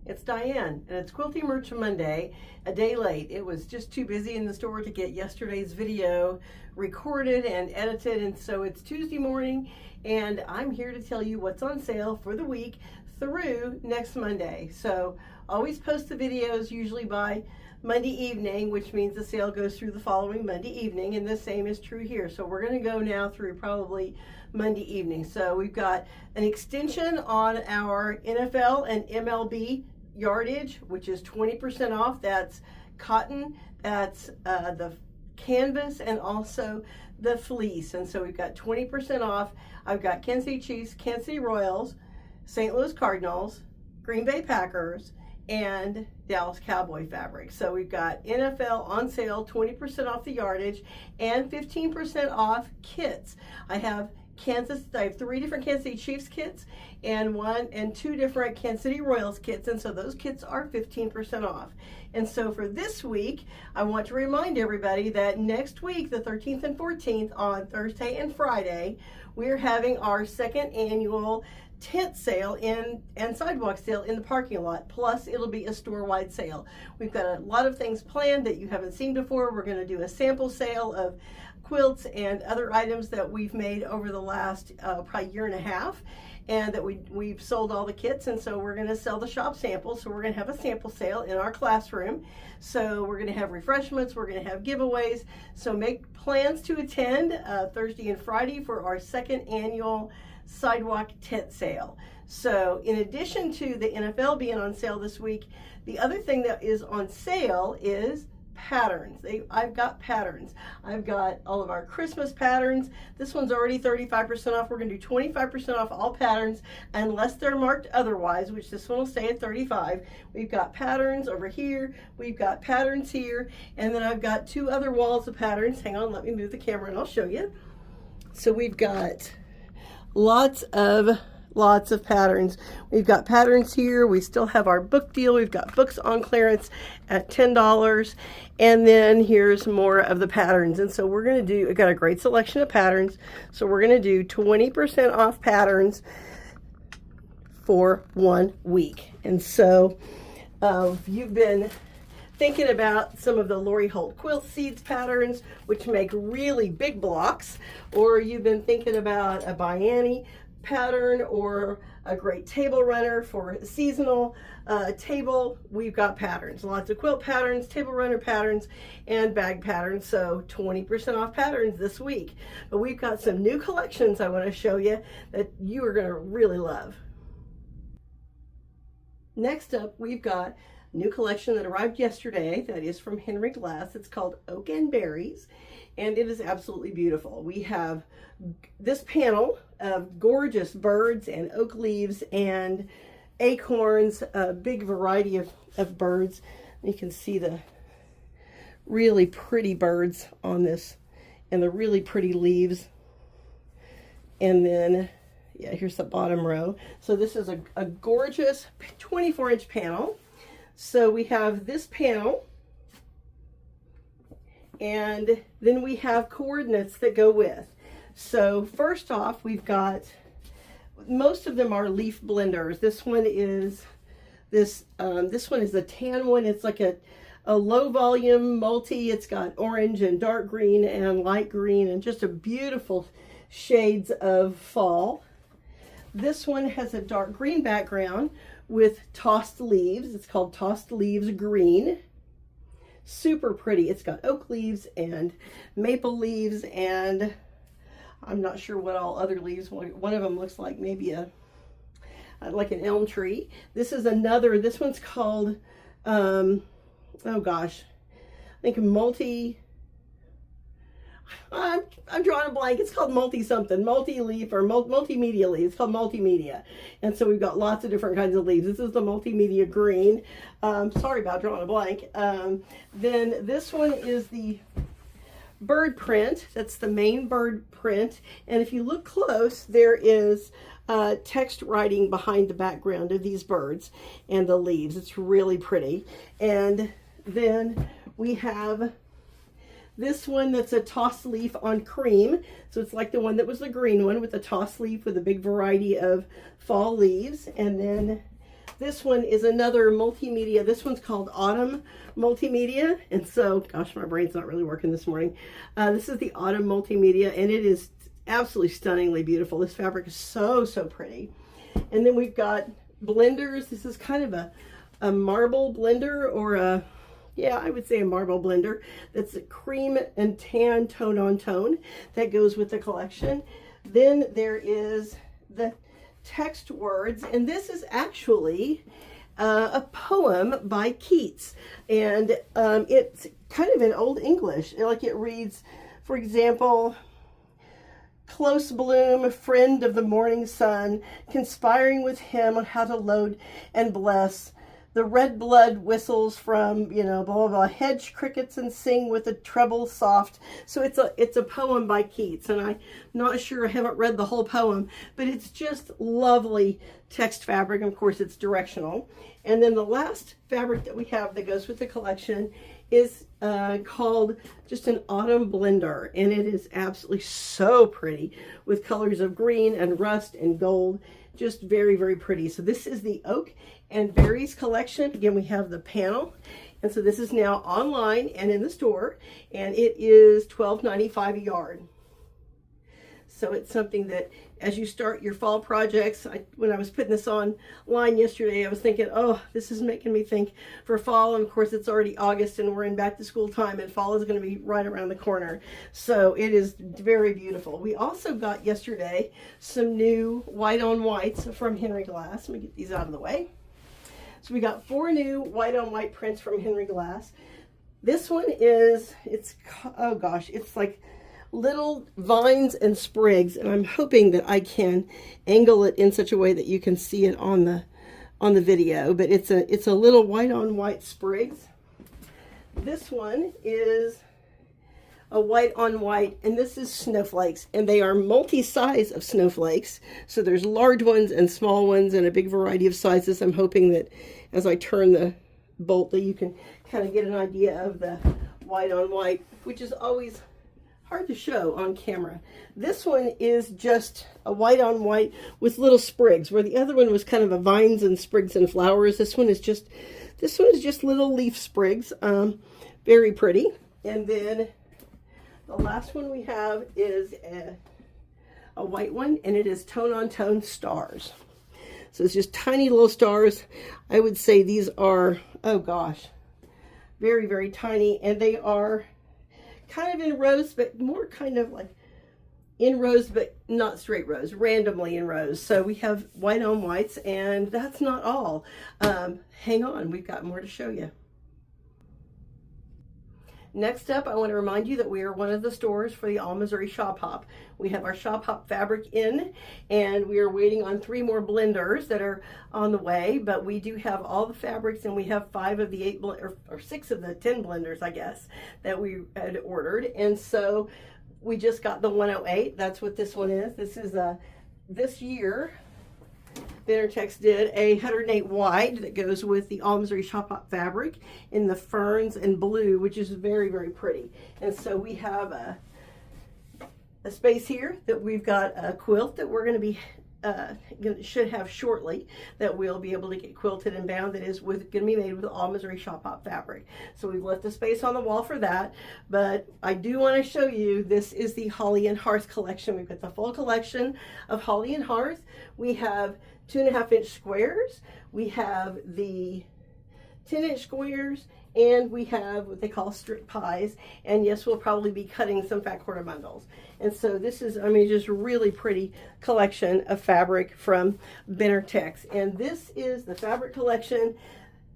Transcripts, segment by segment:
It's Diane, and it's Quilty Merch Monday, a day late. It was just too busy in the store to get yesterday's video recorded and edited, and so it's Tuesday morning, and I'm here to tell you what's on sale for the week through next Monday. So always post the videos usually by Monday evening, which means the sale goes through the following Monday evening, and the same is true here. So we're going to go now through probably Monday evening. So we've got an extension on our NFL and MLB yardage, which is 20% off. That's cotton, that's the canvas, and also the fleece. And so we've got 20% off. I've got Kansas City Chiefs, Kansas City Royals, St. Louis Cardinals, Green Bay Packers, and Dallas Cowboy fabric. So we've got NFL on sale, 20% off the yardage, and 15% off kits. I have three different Kansas City Chiefs kits and two different Kansas City Royals kits, and so those kits are 15% off. And so for this week, I want to remind everybody that next week, the 13th and 14th, on Thursday and Friday, we're having our second annual tent sale and sidewalk sale in the parking lot, plus it'll be a store-wide sale. We've got a lot of things planned that you haven't seen before. We're going to do a sample sale of quilts and other items that we've made over the last probably year and a half, and that we've sold all the kits, and so we're going to sell the shop samples. So we're going to have a sample sale in our classroom. So we're going to have refreshments, we're going to have giveaways. So make plans to attend Thursday and Friday for our second annual sidewalk tent sale. So in addition to the NFL being on sale this week, the other thing that is on sale is patterns. I've got patterns. I've got all of our Christmas patterns. This one's already 35% off. We're going to do 25% off all patterns unless they're marked otherwise, which this one will stay at 35. We've got patterns over here. We've got patterns here. And then I've got two other walls of patterns. Hang on, let me move the camera and I'll show you. So we've got lots of patterns. We've got patterns here. We still have our book deal. We've got books on clearance at $10. And then here's more of the patterns. And so we're going to do, we've got a great selection of patterns. So we're going to do 20% off patterns for 1 week. And so if you've been thinking about some of the Lori Holt quilt seeds patterns, which make really big blocks, or you've been thinking about a Bianni pattern or a great table runner for a seasonal table, we've got patterns. Lots of quilt patterns, table runner patterns, and bag patterns. So 20% off patterns this week. But we've got some new collections I want to show you that you are going to really love. Next up, we've got new collection that arrived yesterday that is from Henry Glass. It's called Oak and Berries, and it is absolutely beautiful. We have this panel of gorgeous birds and oak leaves and acorns, a big variety of birds. You can see the really pretty birds on this and the really pretty leaves. And then, yeah, here's the bottom row. So this is a gorgeous 24-inch panel. So we have this panel, and then we have coordinates that go with. So first off, we've got, most of them are leaf blenders. This one is this one is a tan one. It's like a low volume multi. It's got orange and dark green and light green and just a beautiful shades of fall. This one has a dark green background with tossed leaves. It's called Tossed Leaves Green. Super pretty. It's got oak leaves and maple leaves, and I'm not sure what all other leaves. One of them looks like maybe like an elm tree. This is another, this one's called, oh gosh, I think I'm drawing a blank. It's called multi-something, multi-leaf or multimedia leaf. It's called multimedia. And so we've got lots of different kinds of leaves. This is the multimedia green. Sorry about drawing a blank. Then this one is the bird print. That's the main bird print. And if you look close, there is text writing behind the background of these birds and the leaves. It's really pretty. And then we have this one that's a tossed leaf on cream. So it's like the one that was the green one with the tossed leaf with a big variety of fall leaves. And then This one is another multimedia. This one's called Autumn Multimedia. And so, gosh, my brain's not really working this morning. This is the Autumn Multimedia, and it is absolutely stunningly beautiful. This fabric is so, so pretty. And then we've got blenders. This is kind of a marble blender, or a, yeah, I would say a marble blender. That's a cream and tan tone on tone that goes with the collection. Then there is the text words, and this is actually a poem by Keats, and it's kind of in Old English. Like, it reads, for example, close bloom, friend of the morning sun, conspiring with him on how to load and bless. The red blood whistles from, you know, blah, blah, blah, hedge crickets and sing with a treble soft. So it's a poem by Keats, and I'm not sure, I haven't read the whole poem, but it's just lovely text fabric. Of course, it's directional. And then the last fabric that we have that goes with the collection is called just an autumn blender, and it is absolutely so pretty with colors of green and rust and gold. Just very, very pretty. So this is the Oak and Berries collection. Again, we have the panel, and so this is now online and in the store, and it is $12.95 a yard. So it's something that, as you start your fall projects, when I was putting this online yesterday, I was thinking, oh, this is making me think for fall. And of course, it's already August and we're in back to school time, and fall is going to be right around the corner. So it is very beautiful. We also got yesterday some new white on whites from Henry Glass. Let me get these out of the way. So we got 4 new white on white prints from Henry Glass. This one is, oh gosh, it's like little vines and sprigs, and I'm hoping that I can angle it in such a way that you can see it on the video, but it's a little white on white sprigs. This one is a white on white, and this is snowflakes, and they are multi-size of snowflakes. So there's large ones and small ones and a big variety of sizes. I'm hoping that as I turn the bolt that you can kind of get an idea of the white on white, which is always hard to show on camera. This one is just a white on white with little sprigs, where the other one was kind of a vines and sprigs and flowers. This one is just little leaf sprigs. Very pretty. And then the last one we have is a white one, and it is tone on tone stars. So it's just tiny little stars. I would say these are, oh gosh, very, very tiny, and they are kind of in rows, but more kind of like in rows, but not straight rows, randomly in rows. So we have white on whites, and that's not all. Hang on, we've got more to show you. Next up, I want to remind you that we are one of the stores for the All Missouri Shop Hop. We have our Shop Hop fabric in, and we are waiting on 3 more blenders that are on the way, but we do have all the fabrics, and we have 5 of the 8 or 6 of the 10 blenders, I guess, that we had ordered. And so we just got the 108. That's what this one is. This is this year Benartex did a 108 wide that goes with the All Missouri Shop Hop fabric in the ferns and blue, which is very, very pretty. And so we have a space here that we've got a quilt that we're going to be should have shortly, that we'll be able to get quilted and bound, that is going to be made with All Missouri Shop Hop fabric. So we've left the space on the wall for that, but I do want to show you, this is the Holly and Hearth collection. We've got the full collection of Holly and Hearth. We have 2.5-inch squares, we have the 10-inch squares, and we have what they call strip pies. And yes, we'll probably be cutting some fat quarter bundles. And so this is, I mean, just really pretty collection of fabric from Benartex. And this is the fabric collection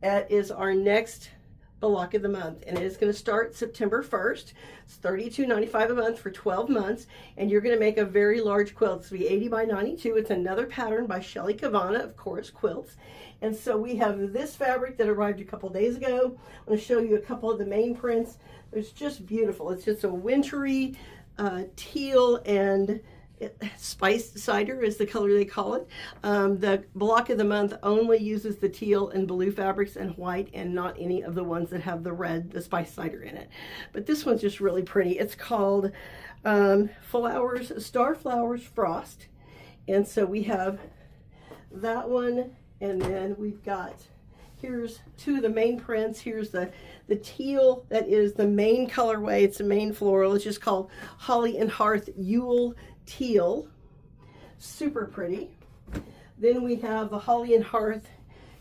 that is our next block of the month, and it is going to start September 1st. It's $32.95 a month for 12 months, and you're going to make a very large quilt. It's going to be 80 by 92. It's another pattern by Shelly Kavana of Chorus Quilts. And so we have this fabric that arrived a couple days ago. I'm going to show you a couple of the main prints. It's just beautiful. It's just a wintry teal and spice cider is the color they call it. The block of the month only uses the teal and blue fabrics and white, and not any of the ones that have the red, the spice cider in it. But this one's just really pretty. It's called Flowers, Star Flowers Frost. And so we have that one, And then we've got, here's two of the main prints. Here's the teal that is the main colorway. It's the main floral. It's just called Holly and Hearth Yule Teal. Super pretty. Then we have the Holly and Hearth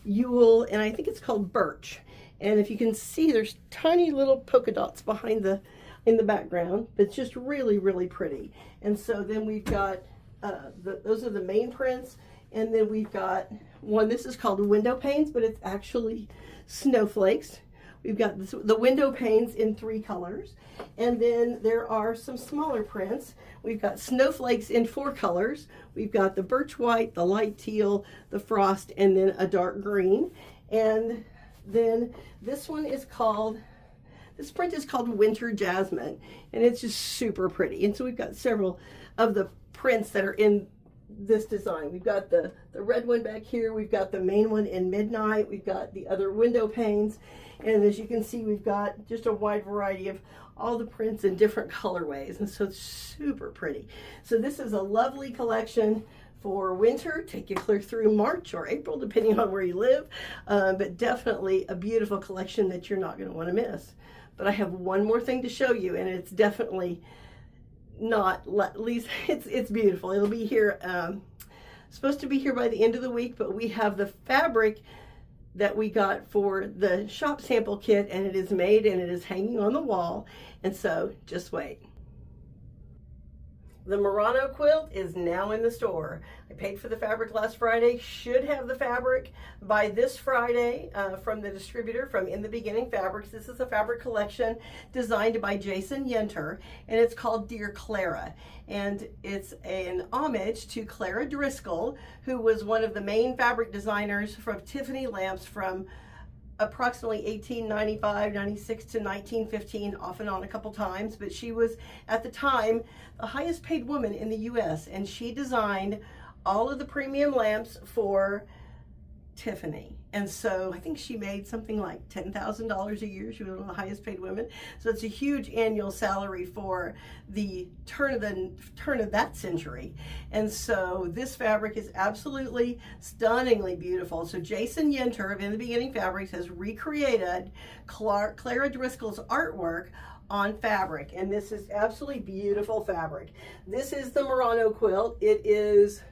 Yule, and I think it's called Birch. And if you can see, there's tiny little polka dots behind in the background, but it's just really, really pretty. And so then we've got, those are the main prints. And then we've got one, this is called Window Panes, but it's actually snowflakes. We've got the window panes in 3 colors. And then there are some smaller prints. We've got snowflakes in 4 colors. We've got the birch white, the light teal, the frost, and then a dark green. And then this one is called, this print is called Winter Jasmine, and it's just super pretty. And so we've got several of the prints that are in this design. We've got the red one back here. We've got the main one in Midnight. We've got the other window panes. And as you can see, we've got just a wide variety of all the prints in different colorways. And so it's super pretty. So this is a lovely collection for winter. Take you clear through March or April, depending on where you live. But definitely a beautiful collection that you're not going to want to miss. But I have one more thing to show you, and it's definitely not, at least it's beautiful. It'll be here, supposed to be here by the end of the week, but we have the fabric that we got for the shop sample kit, and it is made and it is hanging on the wall. And so just wait. The Murano quilt is now in the store. I paid for the fabric last Friday. Should have the fabric by this Friday from the distributor from In the Beginning Fabrics. This is a fabric collection designed by Jason Yenter, and it's called Dear Clara. And it's an homage to Clara Driscoll, who was one of the main fabric designers from Tiffany lamps from approximately 1895, 96 to 1915, off and on a couple times, but she was at the time the highest paid woman in the US, and she designed all of the premium lamps for Tiffany. And so I think she made something like $10,000 a year. She was one of the highest paid women. So it's a huge annual salary for the turn of that century. And so this fabric is absolutely stunningly beautiful. So Jason Yenter of In the Beginning Fabrics has recreated Clara Driscoll's artwork on fabric. And this is absolutely beautiful fabric. This is the Murano quilt. It is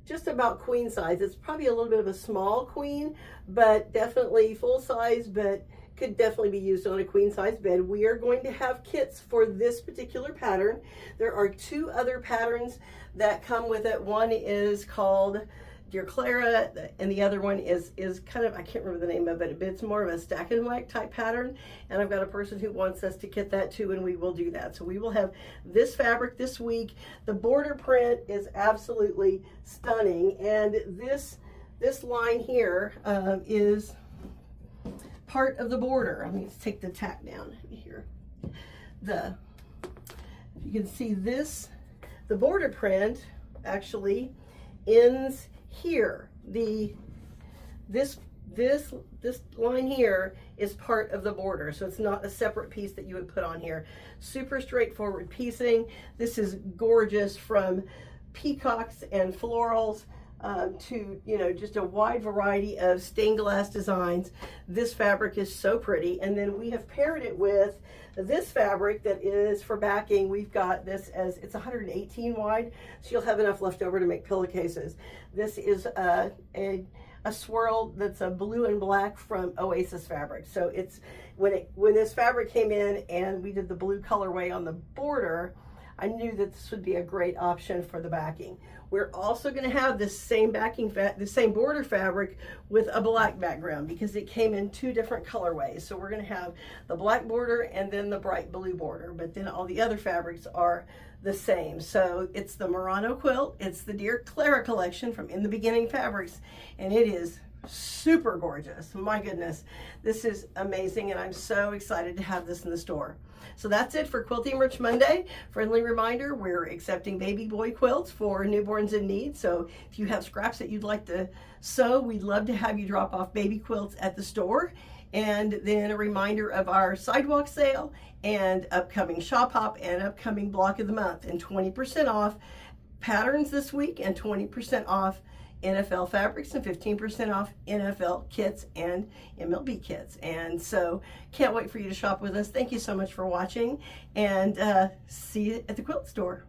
just about queen size. It's probably a little bit of a small queen, but definitely full size, but could definitely be used on a queen size bed. We are going to have kits for this particular pattern. There are 2 other patterns that come with it. One is called Dear Clara, and the other one is kind of, I can't remember the name of it, but it's more of a stack and whack type pattern. And I've got a person who wants us to kit that too, and we will do that. So we will have this fabric this week. The border print is absolutely stunning, and this line here is part of the border. Let me take the tack down here. You can see this, the border print actually ends here. This line here is part of the border, so it's not a separate piece that you would put on here. Super straightforward piecing. This is gorgeous, from peacocks and florals to, you know, just a wide variety of stained glass designs. This fabric is so pretty. And then we have paired it with this fabric that is for backing. We've got this as, it's 118 wide, so you'll have enough left over to make pillowcases. This is a swirl that's a blue and black from Oasis fabric. So it's, when this fabric came in and we did the blue colorway on the border, I knew that this would be a great option for the backing. We're also going to have this same the same border fabric with a black background, because it came in 2 different colorways. So we're going to have the black border and then the bright blue border, but then all the other fabrics are the same. So it's the Murano quilt. It's the Dear Clara collection from In the Beginning Fabrics, and it is super gorgeous. My goodness, this is amazing, and I'm so excited to have this in the store. So that's it for Quilting Merch Monday. Friendly reminder, we're accepting baby boy quilts for newborns in need. So if you have scraps that you'd like to sew, we'd love to have you drop off baby quilts at the store. And then a reminder of our sidewalk sale and upcoming shop hop and upcoming block of the month, and 20% off patterns this week and 20% off NFL fabrics and 15% off NFL kits and MLB kits. And so can't wait for you to shop with us. Thank you so much for watching, and see you at the quilt store.